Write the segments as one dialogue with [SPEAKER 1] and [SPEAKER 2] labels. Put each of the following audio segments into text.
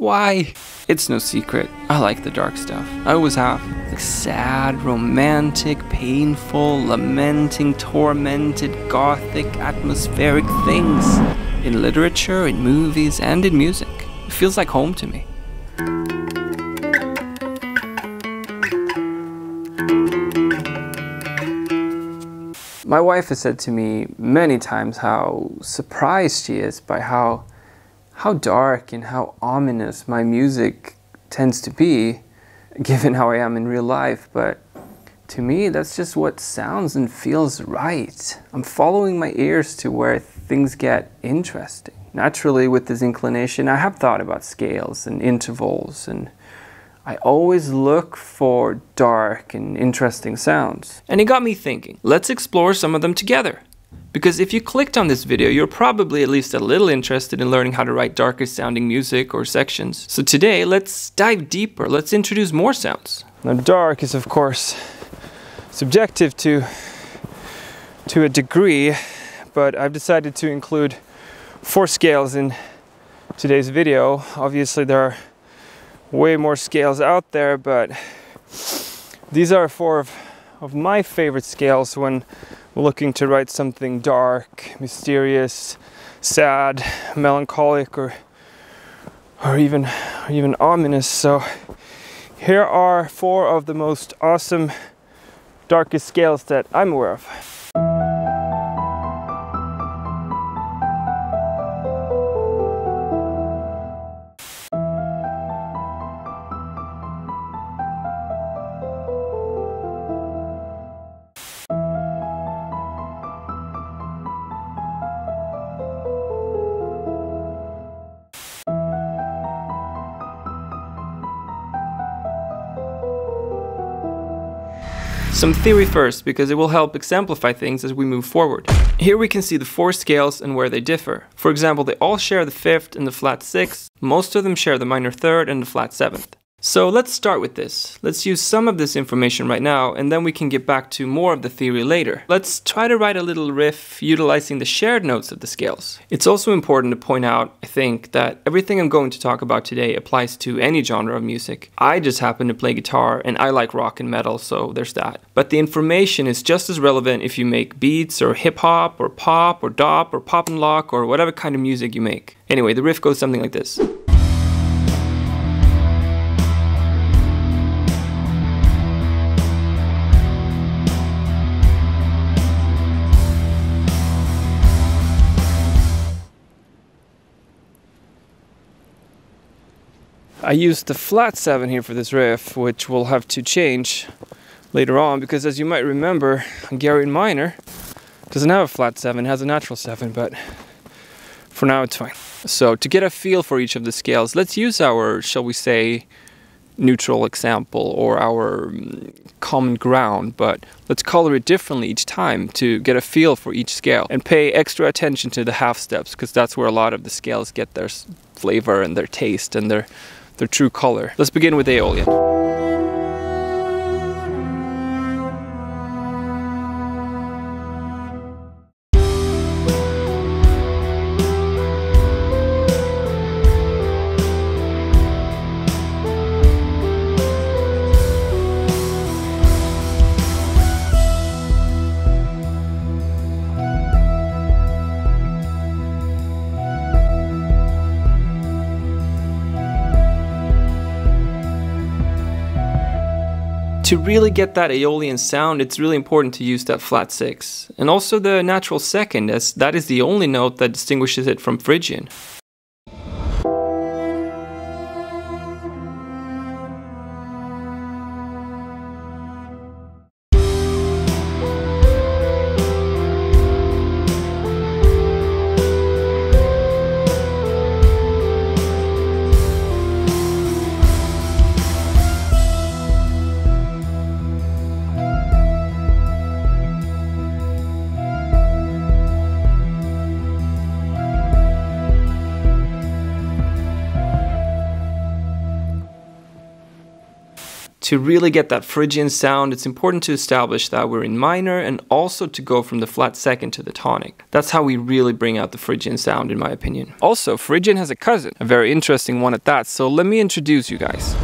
[SPEAKER 1] Why? It's no secret, I like the dark stuff. I always have. Like sad, romantic, painful, lamenting, tormented, gothic, atmospheric things. In literature, in movies, and in music. It feels like home to me. My wife has said to me many times how surprised she is by how dark and how ominous my music tends to be, given how I am in real life. But to me, that's just what sounds and feels right. I'm following my ears to where things get interesting. Naturally, with this inclination, I have thought about scales and intervals, and I always look for dark and interesting sounds. And it got me thinking, let's explore some of them together. Because if you clicked on this video, you're probably at least a little interested in learning how to write darker sounding music or sections. So today, let's dive deeper. Let's introduce more sounds. Now, dark is of course subjective to a degree, but I've decided to include 4 scales in today's video. Obviously, there are way more scales out there, but these are 4 of my favorite scales when looking to write something dark, mysterious, sad, melancholic, or even ominous. So here are 4 of the most awesome, darkest scales that I'm aware of. Some theory first, because it will help exemplify things as we move forward. Here we can see the 4 scales and where they differ. For example, they all share the 5th and the flat 6th. Most of them share the minor 3rd and the flat 7th. So let's start with this. Let's use some of this information right now, and then we can get back to more of the theory later. Let's try to write a little riff utilizing the shared notes of the scales. It's also important to point out, I think, that everything I'm going to talk about today applies to any genre of music. I just happen to play guitar, and I like rock and metal, so there's that. But the information is just as relevant if you make beats, or hip-hop, or pop, or dop, or pop and lock, or whatever kind of music you make. Anyway, the riff goes something like this. I used the flat 7 here for this riff, which we'll have to change later on, because as you might remember, Hungarian Minor doesn't have a flat 7, it has a natural 7, but for now it's fine. So to get a feel for each of the scales, let's use our, shall we say, neutral example or our common ground, but let's color it differently each time to get a feel for each scale, and pay extra attention to the half steps, because that's where a lot of the scales get their flavor and their taste and their true color. Let's begin with Aeolian. To really get that Aeolian sound, it's really important to use that flat 6. And also the natural 2nd, as that is the only note that distinguishes it from Phrygian. To really get that Phrygian sound, it's important to establish that we're in minor and also to go from the flat second to the tonic. That's how we really bring out the Phrygian sound, in my opinion. Also, Phrygian has a cousin, a very interesting one at that, so let me introduce you guys.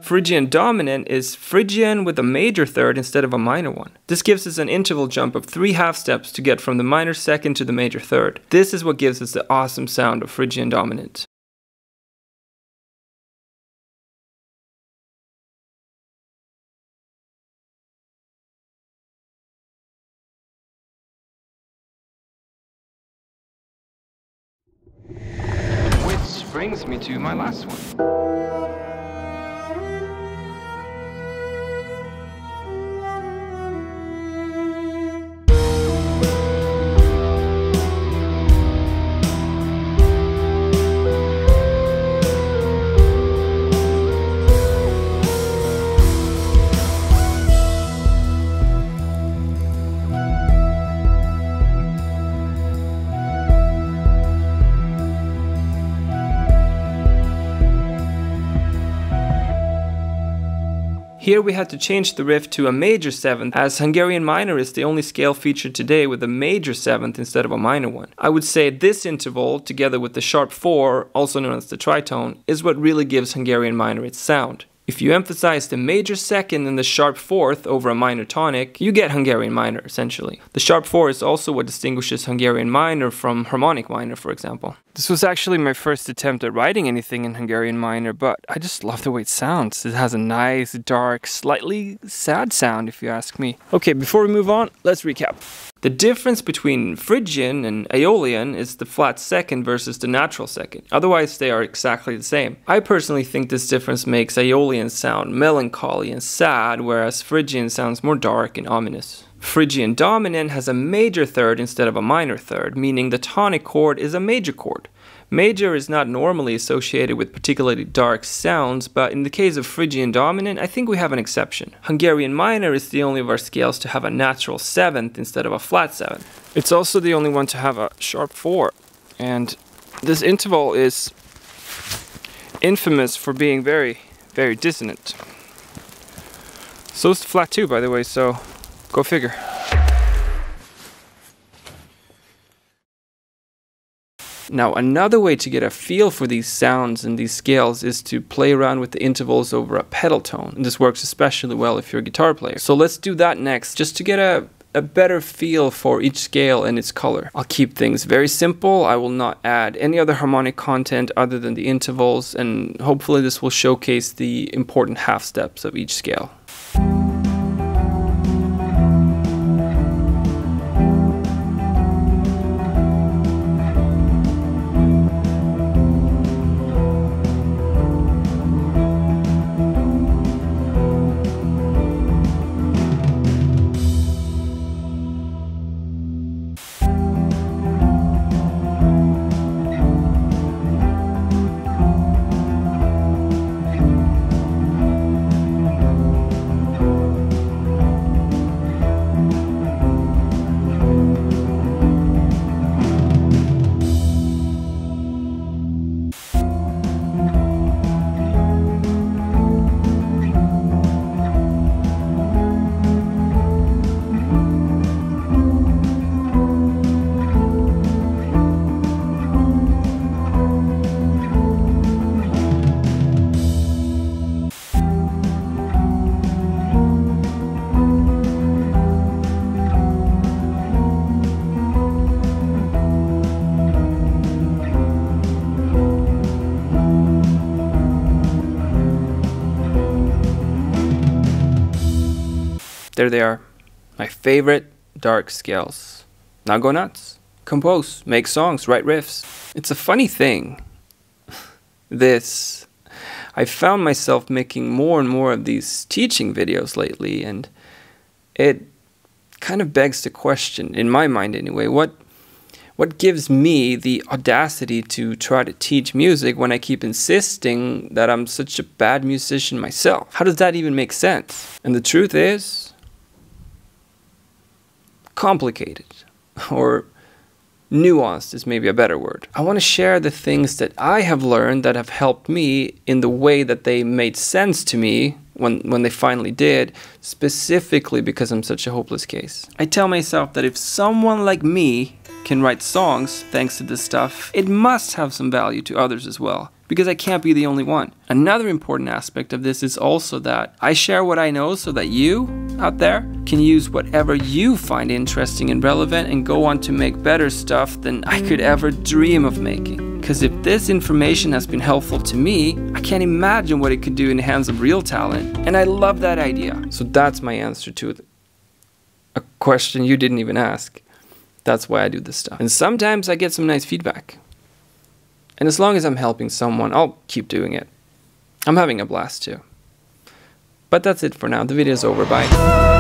[SPEAKER 1] Phrygian Dominant is Phrygian with a major third instead of a minor one. This gives us an interval jump of 3 half steps to get from the minor second to the major third. This is what gives us the awesome sound of Phrygian Dominant. Which brings me to my last one. Here we had to change the riff to a major 7th, as Hungarian Minor is the only scale featured today with a major 7th instead of a minor one. I would say this interval, together with the sharp 4, also known as the tritone, is what really gives Hungarian Minor its sound. If you emphasize the major 2nd and the sharp 4th over a minor tonic, you get Hungarian Minor, essentially. The sharp 4 is also what distinguishes Hungarian Minor from Harmonic Minor, for example. This was actually my first attempt at writing anything in Hungarian Minor, but I just love the way it sounds. It has a nice, dark, slightly sad sound, if you ask me. Okay, before we move on, let's recap. The difference between Phrygian and Aeolian is the flat second versus the natural second. Otherwise, they are exactly the same. I personally think this difference makes Aeolian sound melancholy and sad, whereas Phrygian sounds more dark and ominous. Phrygian Dominant has a major third instead of a minor third, meaning the tonic chord is a major chord. Major is not normally associated with particularly dark sounds, but in the case of Phrygian Dominant, I think we have an exception. Hungarian Minor is the only of our scales to have a natural 7th instead of a flat 7th. It's also the only one to have a sharp 4, and this interval is infamous for being very, very dissonant. So is the flat 2, by the way, so go figure. Now, another way to get a feel for these sounds and these scales is to play around with the intervals over a pedal tone. And this works especially well if you're a guitar player. So let's do that next, just to get a better feel for each scale and its color. I'll keep things very simple. I will not add any other harmonic content other than the intervals, and hopefully this will showcase the important half steps of each scale. There they are, my favorite dark scales. Now go nuts, compose, make songs, write riffs. It's a funny thing, this. I found myself making more and more of these teaching videos lately, and it kind of begs the question, in my mind anyway, what gives me the audacity to try to teach music when I keep insisting that I'm such a bad musician myself? How does that even make sense? And the truth is, complicated, or nuanced is maybe a better word. I want to share the things that I have learned that have helped me in the way that they made sense to me when they finally did, specifically because I'm such a hopeless case. I tell myself that if someone like me can write songs thanks to this stuff, it must have some value to others as well, because I can't be the only one. Another important aspect of this is also that I share what I know so that you, out there, can use whatever you find interesting and relevant and go on to make better stuff than I could ever dream of making. Because if this information has been helpful to me, I can't imagine what it could do in the hands of real talent. And I love that idea. So that's my answer to a question you didn't even ask. That's why I do this stuff. And sometimes I get some nice feedback. And as long as I'm helping someone, I'll keep doing it. I'm having a blast too. But that's it for now. The video's over. Bye.